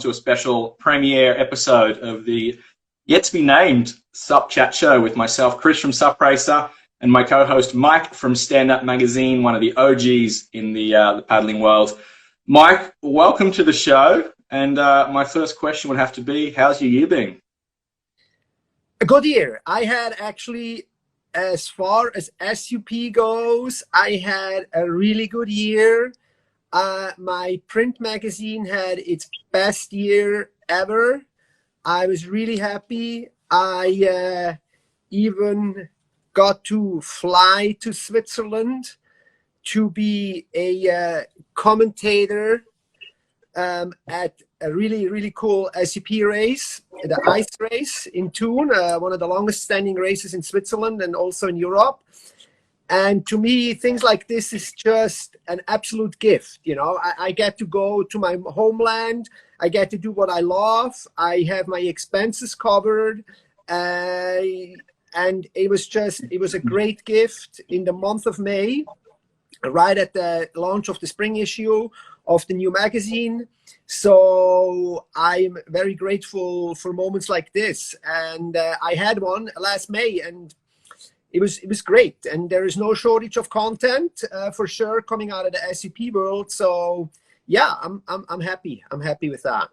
to a special premiere episode of the yet-to-be-named SUP Chat Show with myself, Chris from SUP Racer, and my co-host, Mike from Stand Up Magazine, one of the OGs in the paddling world. Mike, welcome to the show. And my first question would have to be, how's your year been? A good year. I had actually, as far as SUP goes, I had a really good year. My print magazine had its best year ever. I was really happy. I even got to fly to Switzerland to be a commentator at a really cool SUP race, the ice race in Thun, one of the longest standing races in Switzerland and also in Europe. And to me, things like this is just an absolute gift. You know, I get to go to my homeland. I get to do what I love. I have my expenses covered. And it was a great gift in the month of May, right at the launch of the spring issue of the new magazine. So I'm very grateful for moments like this. And I had one last May, and it was great. And there is no shortage of content for sure coming out of the SUP world. So yeah, I'm happy. I'm happy with that.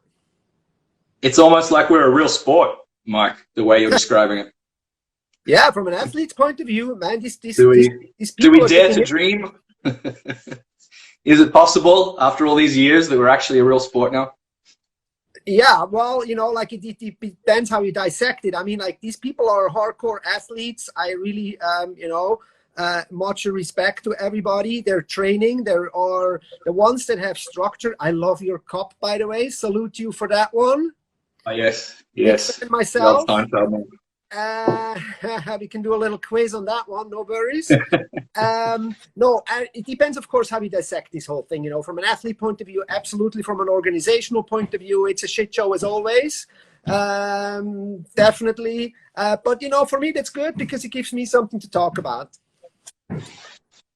It's almost like we're a real sport, Mike, the way you're describing it. Yeah, from an athlete's point of view, man, these do we dare to dream? Is it possible after all these years that we're actually a real sport now? Yeah, well, you know, like it depends how you dissect it. I mean, like, these people are hardcore athletes. I really, much respect to everybody. They're training. There are the ones that have structure. I love your cup, by the way. Salute you for that one. Oh, yes. And myself. We can do a little quiz on that one, no worries. No, it depends, of course, how you dissect this whole thing. You know, from an athlete point of view, absolutely. From an organizational point of view, it's a shit show as always. Definitely. But, you know, for me, that's good because it gives me something to talk about.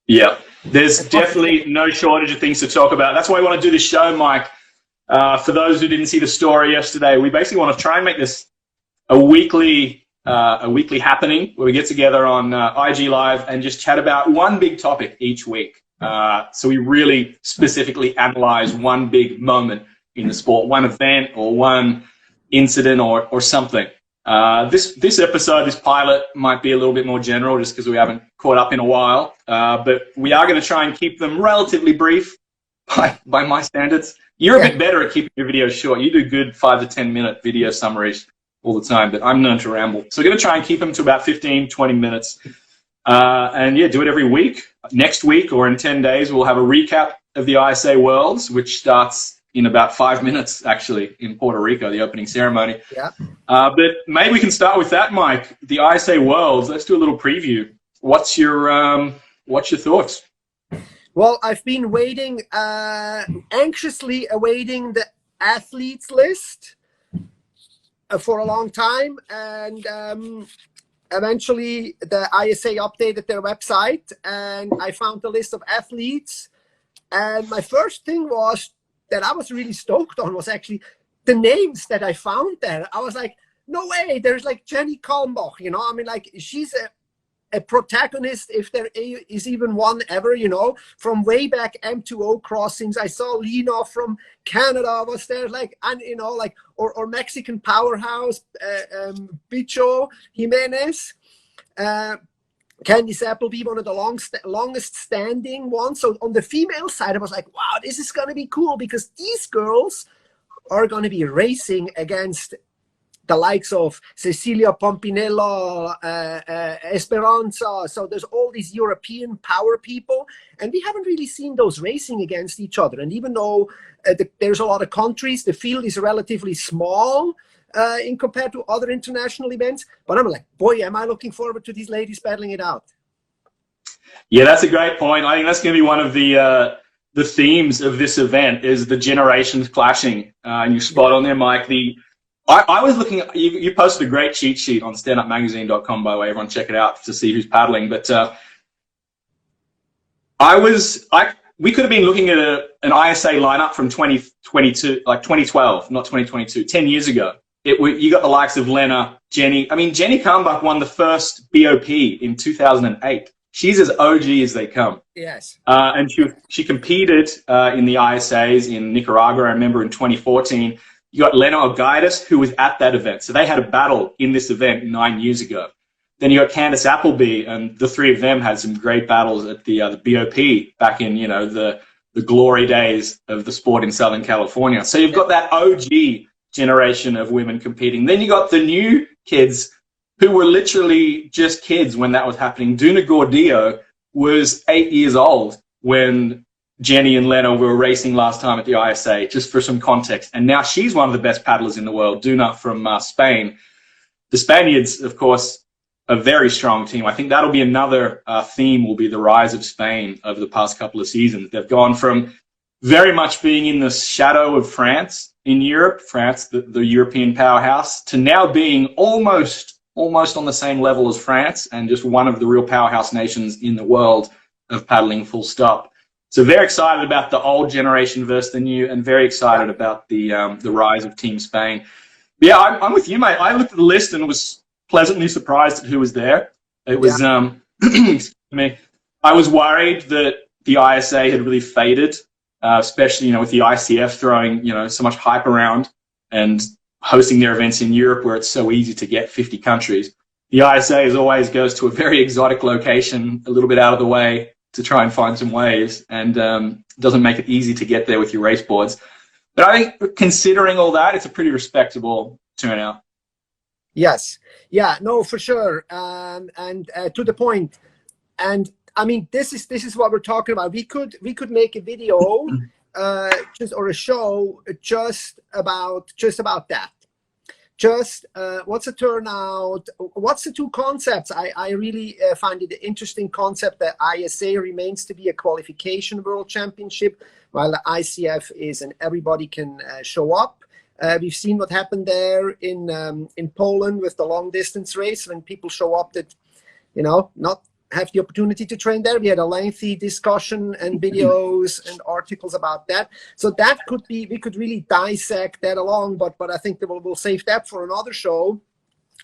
Yeah, there's definitely no shortage of things to talk about. That's why I want to do this show, Mike. For those who didn't see the story yesterday, we basically want to try and make this a weekly happening where we get together on IG Live and just chat about one big topic each week. So we really specifically analyze one big moment in the sport, one event or one incident or something. This episode, this pilot, might be a little bit more general just because we haven't caught up in a while. But we are going to try and keep them relatively brief by my standards. You're a bit better at keeping your videos short. You do good 5 to 10 minute video summaries all the time, but I'm known to ramble. So we're going to try and keep them to about 15, 20 minutes. And yeah, do it every week. Next week or in 10 days, we'll have a recap of the ISA Worlds, which starts in about 5 minutes, actually, in Puerto Rico, the opening ceremony. Yeah. But maybe we can start with that, Mike. The ISA Worlds, let's do a little preview. What's your thoughts? Well, I've been waiting, anxiously awaiting the athletes list for a long time, and eventually the ISA updated their website, and I found the list of athletes. And my first thing was that I was really stoked on was actually the names that I found there. I was like, no way, there's like Jenny Kalmbach, you know, I mean, like, she's a protagonist, if there is even one ever, you know, from way back M2O crossings. I saw Lena from Canada was there, like, and you know, like, or Mexican powerhouse, Bicho Jimenez, Candice Appleby, one of the longest standing ones. So on the female side, I was like, wow, this is going to be cool because these girls are going to be racing against the likes of Cecilia Pompinello, Esperanza. So there's all these European power people, and we haven't really seen those racing against each other. And even though there's a lot of countries, the field is relatively small in compared to other international events. But I'm like, boy, am I looking forward to these ladies battling it out. Yeah, that's a great point. I think that's going to be one of the themes of this event is the generations clashing. And you spot on there, Mike. I was looking at, you posted a great cheat sheet on standupmagazine.com, by the way. Everyone check it out to see who's paddling. But I we could have been looking at an ISA lineup from 2022, like 2012, not 2022, 10 years ago. You got the likes of Lena, Jenny. I mean, Jenny Kalmbach won the first BOP in 2008. She's as OG as they come. Yes. And she competed in the ISAs in Nicaragua, I remember, in 2014. You got Lena Ogaitis, who was at that event. So they had a battle in this event 9 years ago. Then you got Candice Appleby, and the three of them had some great battles at the BOP back in, you know, the glory days of the sport in Southern California. So you've got that OG generation of women competing. Then you got the new kids who were literally just kids when that was happening. Duna Gordillo was 8 years old when Jenny and Lena were racing last time at the ISA, just for some context. And now she's one of the best paddlers in the world, Duna from Spain. The Spaniards, of course, a very strong team. I think that'll be another theme, will be the rise of Spain over the past couple of seasons. They've gone from very much being in the shadow of France in Europe, France, the European powerhouse, to now being almost on the same level as France and just one of the real powerhouse nations in the world of paddling, full stop. So very excited about the old generation versus the new, and very excited about the rise of Team Spain. But yeah, I'm with you, mate. I looked at the list and was pleasantly surprised at who was there. It was, excuse me, I was worried that the ISA had really faded, especially, you know, with the ICF throwing, you know, so much hype around and hosting their events in Europe where it's so easy to get 50 countries. The ISA as always goes to a very exotic location, a little bit out of the way to try and find some waves, and doesn't make it easy to get there with your race boards. But I think considering all that, it's a pretty respectable turnout. Yes. Yeah, no, for sure. And to the point. And I mean, this is what we're talking about. We could make a video or a show just about that. Just what's the turnout? What's the two concepts? I really find it an interesting concept that ISA remains to be a qualification world championship, while the ICF is an everybody can show up. We've seen what happened there in Poland with the long distance race, when people show up that, you know, not have the opportunity to train there. We had a lengthy discussion and videos and articles about that. So that could be, we could really dissect that along, but I think that we'll save that for another show.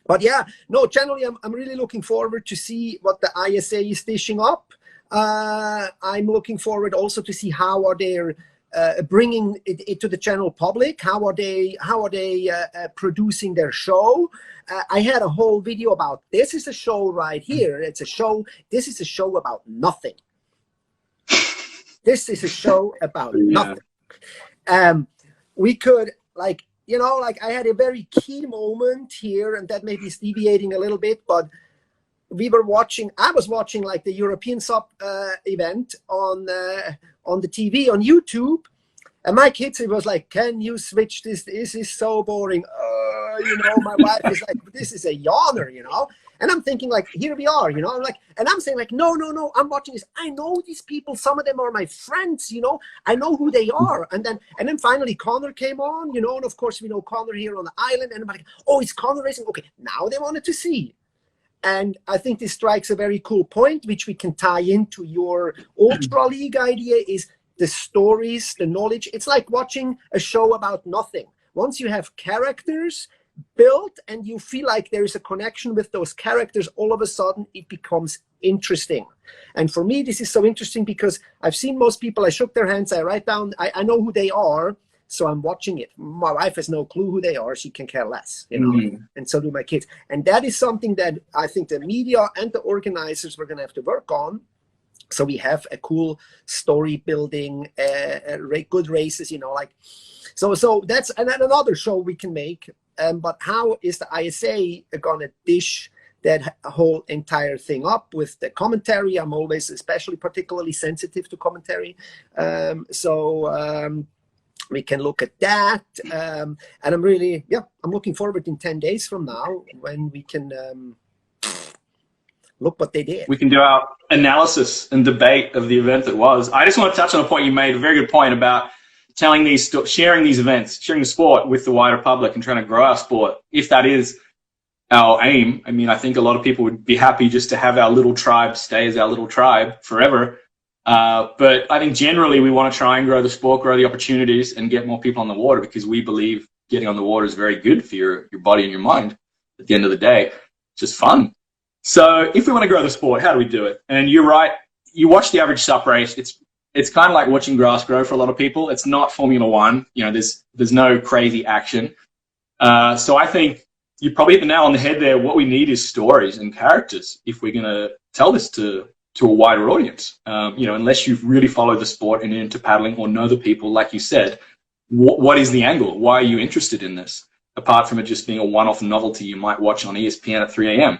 But yeah, no, generally I'm really looking forward to see what the ISA is dishing up. I'm looking forward also to see how are they bringing it to the general public. How are they producing their show? I had a whole video about this. Is a show right here. It's a show. This is a show about nothing. This is a show about nothing. We could, like, you know, like I had a very key moment here, and that maybe is deviating a little bit, but I was watching like the European SUP event on the TV on YouTube, and my kids, it was like, can you switch this? This is so boring. You know, my wife is like, this is a yawner, you know. And I'm thinking, like, here we are, you know. I'm like, and I'm saying, like, no, I'm watching this. I know these people. Some of them are my friends, you know. I know who they are. And then finally Connor came on, you know. And of course we know Connor here on the island. And I'm like, oh, it's Connor racing. Okay, now they wanted to see. And I think this strikes a very cool point, which we can tie into your Ultra League idea, is the stories, the knowledge. It's like watching a show about nothing. Once you have characters built and you feel like there is a connection with those characters, all of a sudden it becomes interesting. And for me, this is so interesting because I've seen most people, I shook their hands, I write down, I know who they are. So I'm watching it. My wife has no clue who they are. She can care less, you know, and so do my kids. And that is something that I think the media and the organizers were going to have to work on. So we have a cool story building, good races, you know, like, so that's another show we can make. But how is the ISA going to dish that whole entire thing up with the commentary? I'm always particularly sensitive to commentary. We can look at that, and I'm looking forward in 10 days from now when we can look what they did. We can do our analysis and debate of the event that was. I just want to touch on a point you made, a very good point about sharing these events, sharing the sport with the wider public and trying to grow our sport. If that is our aim, I mean, I think a lot of people would be happy just to have our little tribe stay as our little tribe forever. But I think generally we want to try and grow the sport, grow the opportunities, and get more people on the water, because we believe getting on the water is very good for your body and your mind. At the end of the day, it's just fun. So if we want to grow the sport, how do we do it? And you're right. You watch the average SUP race. It's kind of like watching grass grow for a lot of people. It's not Formula One. You know, there's no crazy action. So I think you probably hit the nail on the head there. What we need is stories and characters if we're going to tell this to a wider audience. You know, unless you've really followed the sport and into paddling or know the people, like you said, what is the angle? Why are you interested in this? Apart from it just being a one-off novelty you might watch on ESPN at 3 a.m.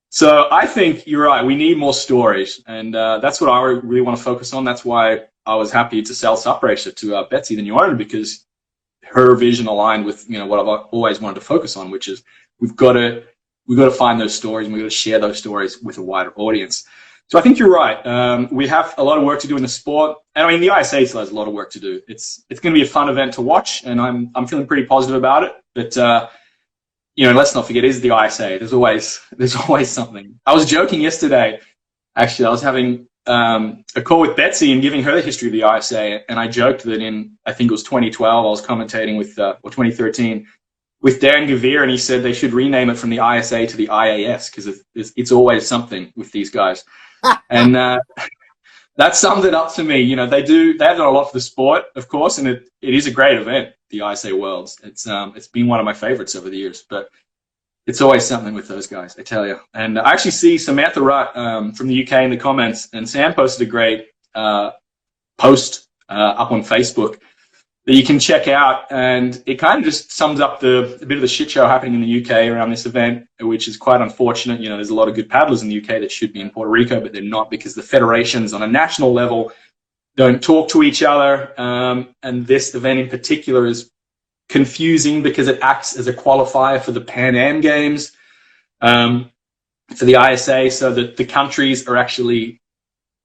So I think you're right. We need more stories, and that's what I really want to focus on. That's why I was happy to sell SUP Racer to Betsy, the new owner, because her vision aligned with, you know, what I've always wanted to focus on, which is we've got to find those stories, and we've got to share those stories with a wider audience. So I think you're right. We have a lot of work to do in the sport, and I mean the ISA still has a lot of work to do. It's going to be a fun event to watch, and I'm feeling pretty positive about it. But you know, let's not forget, it is the ISA. There's always something. I was joking yesterday. Actually, I was having a call with Betsy and giving her the history of the ISA, and I joked that I think it was 2012, I was commentating with, or 2013, with Dan Gavir, and he said they should rename it from the ISA to the IAS, because it's always something with these guys. And that summed it up to me. You know, they have done a lot for the sport, of course, and it is a great event, the ISA Worlds. It's been one of my favorites over the years, but it's always something with those guys, I tell you. And I actually see Samantha Rutt from the UK in the comments, and Sam posted a great post up on Facebook that you can check out, and it kind of just sums up a bit of the shit show happening in the UK around this event, which is quite unfortunate. You know, there's a lot of good paddlers in the UK that should be in Puerto Rico, but they're not, because the federations on a national level don't talk to each other. And this event in particular is confusing because it acts as a qualifier for the Pan Am Games, for the ISA, so that the countries are actually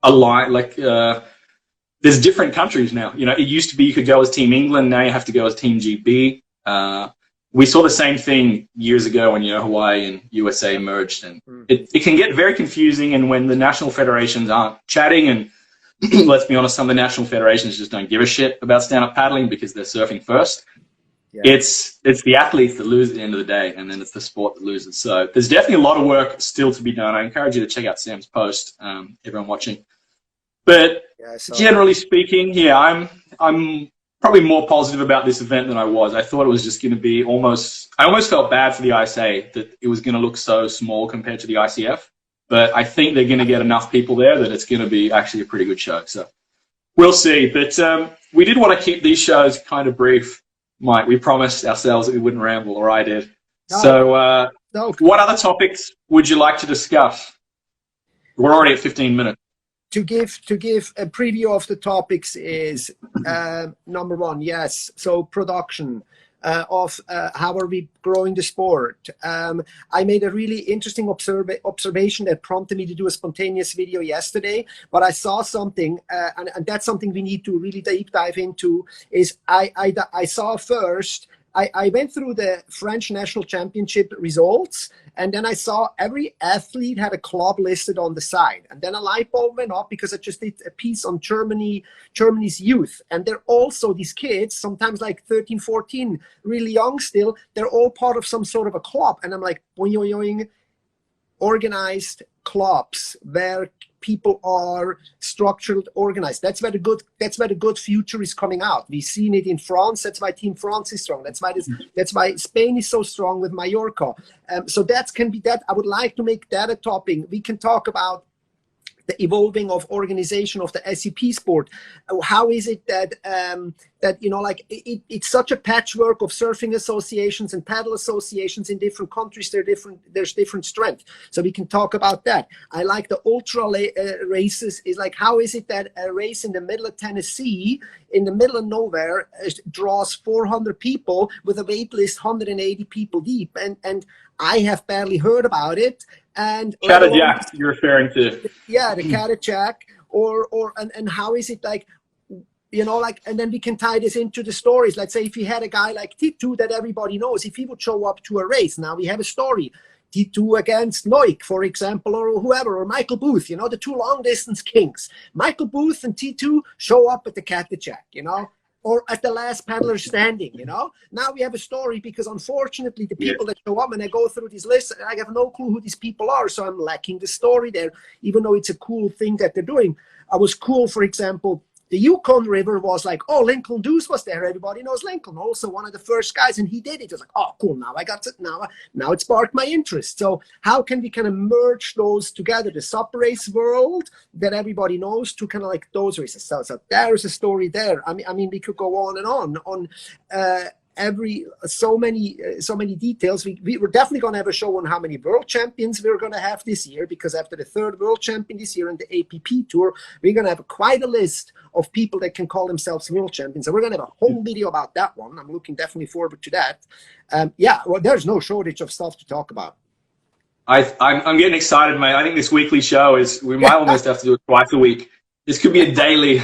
aligned. Like, there's different countries now. You know, it used to be you could go as Team England. Now you have to go as Team GB. We saw the same thing years ago when, you know, Hawaii and USA merged, and it can get very confusing. And when the national federations aren't chatting, and let's be honest, some of the national federations just don't give a shit about stand-up paddling because they're surfing first. Yeah. It's the athletes that lose at the end of the day, and then it's the sport that loses. So there's definitely a lot of work still to be done. I encourage you to check out Sam's post, everyone watching. But generally speaking, yeah, I'm probably more positive about this event than I was. I thought it was just going to be I almost felt bad for the ISA that it was going to look so small compared to the ICF. But I think they're going to get enough people there that it's going to be actually a pretty good show. So we'll see. But we did want to keep these shows kind of brief, Mike. We promised ourselves that we wouldn't ramble, or I did. So what other topics would you like to discuss? We're already at 15 minutes. To give a preview of the topics is number one, yes. So production of how are we growing the sport. I made a really interesting observation that prompted me to do a spontaneous video yesterday. But I saw something, and that's something we need to really deep dive into. Is I saw first. I went through the French national championship results, and then I saw every athlete had a club listed on the side. And then a light bulb went off because I just did a piece on Germany's youth. And they're also, these kids, sometimes like 13, 14, really young still, they're all part of some sort of a club. And I'm like, boing, boing, boing, organized clubs where people are structured, organized. That's where the good future is coming out. We've seen it in France. That's why Team France is strong. That's why Spain is so strong with Mallorca. So that can be that. I would like to make that a topic. We can talk about the evolving of organization of the SUP Sport. How is it that you know, like it's such a patchwork of surfing associations and paddle associations in different countries. There's different strength. So we can talk about that. I like the ultra races. Is like, how is it that a race in the middle of Tennessee, in the middle of nowhere, draws 400 people with a wait list 180 people deep, and I have barely heard about it. And Caddyshack, you're referring to? Yeah, the Caddyshack, and how is it like, you know, like, and then we can tie this into the stories. Let's say if you had a guy like Titu that everybody knows, if he would show up to a race, now we have a story. T2 against Loic, for example, or whoever, or Michael Booth, you know, the two long distance kings. Michael Booth and T2 show up at the Catechak, you know, or at the last paddler standing, you know. Now we have a story because unfortunately the people that show up, and I go through this list, I have no clue who these people are, so I'm lacking the story there, even though it's a cool thing that they're doing. I was cool, for example, the Yukon River was like, oh, Lincoln Deuce was there. Everybody knows Lincoln, also one of the first guys, and he did it. It was like, oh, cool. Now I got it. Now it sparked my interest. So how can we kind of merge those together? The SUP race world that everybody knows to kind of like those races. So there's a story there. I mean, we could go on and on so many details. We were definitely going to have a show on how many world champions we're going to have this year, because after the third world champion this year in the APP tour, we're going to have quite a list of people that can call themselves world champions. So we're going to have a whole video about that one. I'm looking definitely forward to that. Well, there's no shortage of stuff to talk about. I'm getting excited, mate. I think this weekly show we might almost have to do it twice a week. This could be a daily.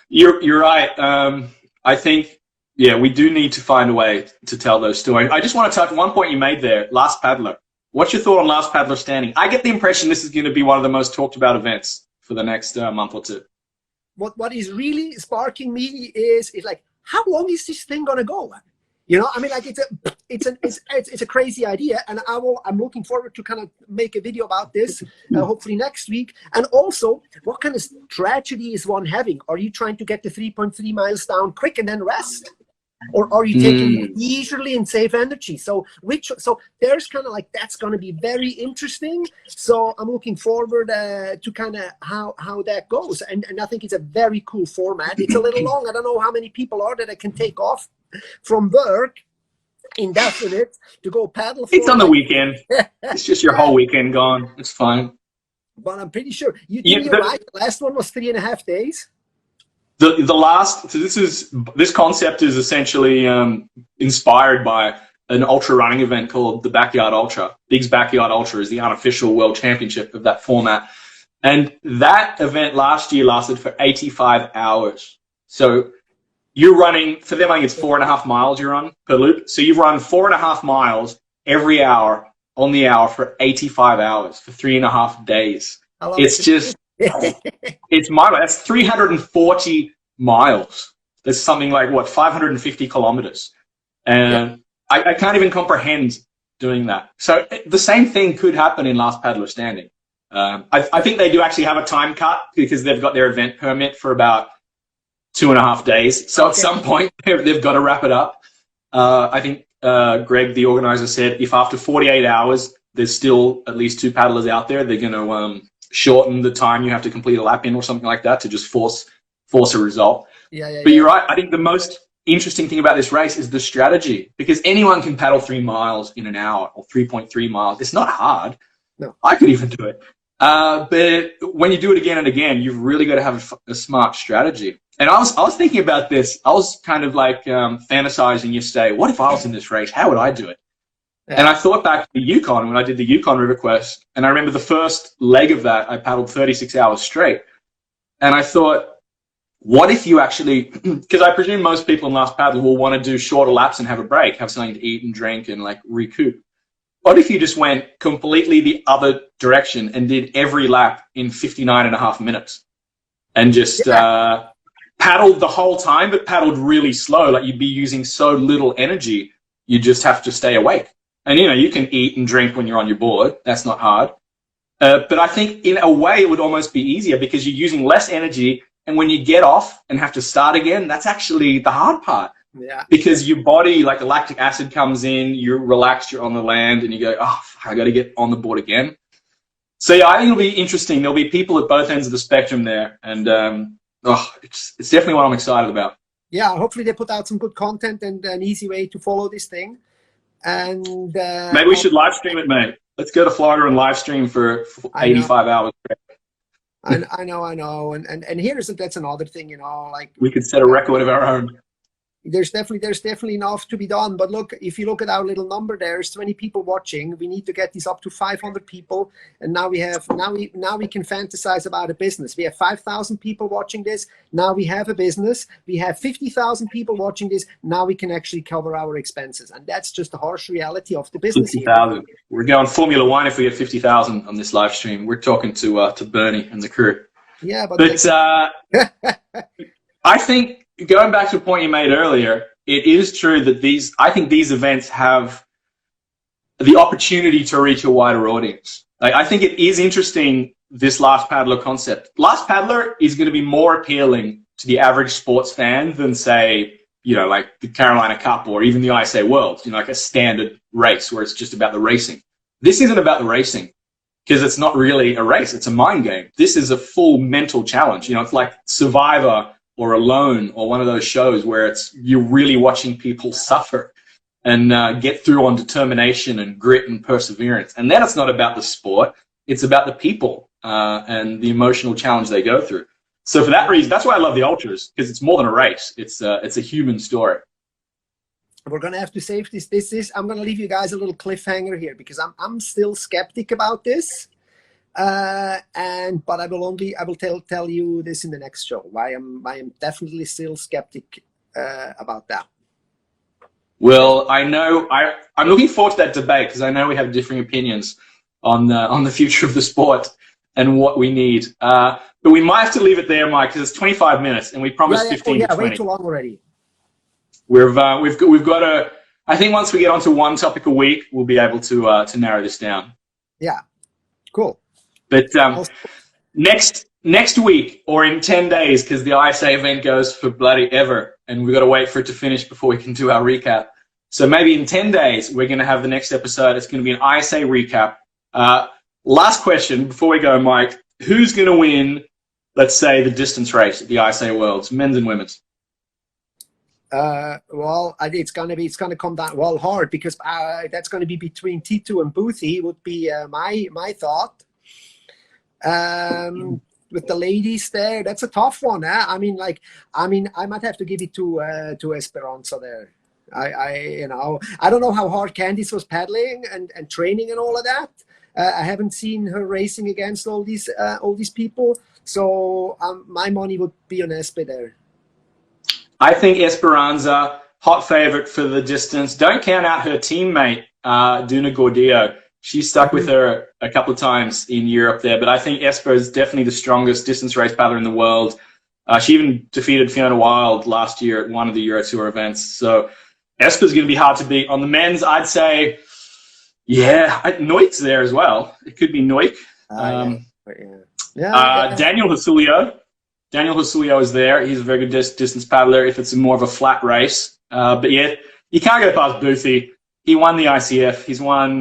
You're right. I think, yeah, we do need to find a way to tell those stories. I just want to touch one point you made there, Last Paddler. What's your thought on Last Paddler Standing? I get the impression this is going to be one of the most talked about events for the next month or two. What is really sparking me is like, how long is this thing going to go? You know, I mean, like it's a crazy idea, and I'm looking forward to kind of make a video about this, hopefully next week. And also, what kind of strategy is one having? Are you trying to get the 3.3 miles down quick and then rest? Or are you taking it leisurely and save energy? So there's kind of like, that's going to be very interesting. So I'm looking forward to kind of how that goes. And I think it's a very cool format. It's a little long. I don't know how many people are that I can take off from work indefinite to go paddle. It's on the weekend. It's just your whole weekend gone. It's fine. But I'm pretty sure you're right. The last one was 3.5 days. The last, so this concept is essentially inspired by an ultra running event called the Backyard Ultra. Big's Backyard Ultra is the unofficial world championship of that format. And that event last year lasted for 85 hours. So you're running, for them, I think it's 4.5 miles you run per loop. So you've run 4.5 miles every hour on the hour for 85 hours for 3.5 days. It's just... it's that's 340 miles. That's something like, what, 550 kilometers. And I can't even comprehend doing that. So the same thing could happen in Last Paddler Standing. I think they do actually have a time cut because they've got their event permit for about 2.5 days. So at some point they've got to wrap it up. I think Greg, the organizer, said if after 48 hours there's still at least 2 paddlers out there, they're going to shorten the time you have to complete a lap in or something like that to just force a result. But you're right. I think the most interesting thing about this race is the strategy, because anyone can paddle 3 miles in an hour or 3.3 miles. It's not hard. No. I could even do it. But when you do it again and again, you've really got to have a smart strategy. And I was thinking about this. I was kind of like fantasizing yesterday. What if I was in this race? How would I do it? And I thought back to the Yukon when I did the Yukon River Quest, and I remember the first leg of that, I paddled 36 hours straight. And I thought, what if you actually, because I presume most people in Last Paddle will want to do shorter laps and have a break, have something to eat and drink and like recoup. What if you just went completely the other direction and did every lap in 59.5 minutes and just paddled the whole time, but paddled really slow? Like you'd be using so little energy, you just have to stay awake. And, you can eat and drink when you're on your board. That's not hard. But I think in a way it would almost be easier because you're using less energy. And when you get off and have to start again, that's actually the hard part. Yeah. Because your body, like the lactic acid comes in, you're relaxed, you're on the land, and you go, oh, I got to get on the board again. So, yeah, I think it'll be interesting. There'll be people at both ends of the spectrum there. And it's definitely what I'm excited about. Yeah, hopefully they put out some good content and an easy way to follow this thing. And maybe we should live stream it, mate. Let's go to Florida and live stream for 85 hours. I know. And that's another thing, like we could set a record of our own. There's definitely enough to be done. But look, if you look at our little number, there's 20 people watching. We need to get this up to 500 people, and now we can fantasize about a business. We have 5,000 people watching this. Now we have a business. We have 50,000 people watching this. Now we can actually cover our expenses, and that's just the harsh reality of the business. 50,000. We're going Formula One if we get 50,000 on this live stream. We're talking to Bernie and the crew. Yeah, but I think, going back to a point you made earlier, it is true that I think these events have the opportunity to reach a wider audience. I think it is interesting, this Last Paddler concept. Last Paddler is going to be more appealing to the average sports fan than, say, like the Carolina Cup or even the ISA Worlds, like a standard race where it's just about the racing. This isn't about the racing because it's not really a race. It's a mind game. This is a full mental challenge. It's like Survivor or Alone, or one of those shows where you're really watching people suffer and get through on determination and grit and perseverance. And then it's not about the sport, it's about the people and the emotional challenge they go through. So for that reason, that's why I love the Ultras, because it's more than a race. It's a human story. We're gonna have to save this. I'm gonna leave you guys a little cliffhanger here because I'm still skeptic about this. But I will tell you this in the next show. I am definitely still skeptic about that. Well, I know I'm looking forward to that debate because I know we have differing opinions on the future of the sport and what we need. But we might have to leave it there, Mike, because it's 25 minutes and we promised 15 to 20. Way too long already. We've got to. I think once we get onto one topic a week, we'll be able to narrow this down. Yeah, cool. But next week or in 10 days, because the ISA event goes for bloody ever, and we've got to wait for it to finish before we can do our recap. So maybe in 10 days, we're going to have the next episode. It's going to be an ISA recap. Last question before we go, Mike. Who's going to win, let's say, the distance race at the ISA Worlds, men's and women's? Well, it's gonna come down hard because that's going to be between T2 and Boothie would be my thought. With the ladies there, that's a tough one. I might have to give it to Esperanza there. I don't know how hard Candice was paddling and training and all of that. I haven't seen her racing against all these people. So my money would be on Espe there. I think Esperanza, hot favorite for the distance. Don't count out her teammate, Duna Gordillo. She stuck with her a couple of times in Europe there, but I think Esper is definitely the strongest distance race paddler in the world. She even defeated Fiona Wild last year at one of the Euro Tour events. So Esper's going to be hard to beat. On the men's, I'd say, Noik's there as well. It could be Noik. Daniel Hasulio. Daniel Hasulio is there. He's a very good distance paddler if it's more of a flat race. But yeah, you can't go past Boothie. He won the ICF. He's won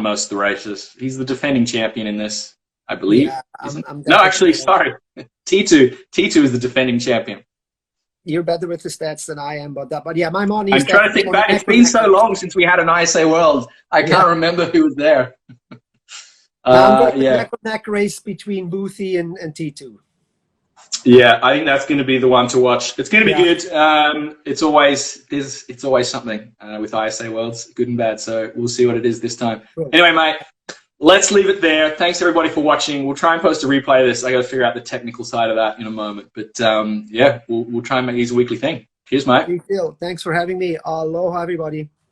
most of the races. He's the defending champion in this, I believe. Yeah, no, actually, sorry. T2 is the defending champion. You're better with the stats than I am, but yeah, my money. I'm trying to think back. It's been so long since we had an ISA World. I can't remember who was there. I'm going to neck race between Boothie and T2. Yeah, I think that's going to be the one to watch. It's going to be good. It's always something with ISA Worlds, good and bad. So we'll see what it is this time. Cool. Anyway, mate, let's leave it there. Thanks everybody for watching. We'll try and post a replay of this. I got to figure out the technical side of that in a moment. But we'll try and make these a weekly thing. Cheers, mate. Thanks for having me. Aloha, everybody.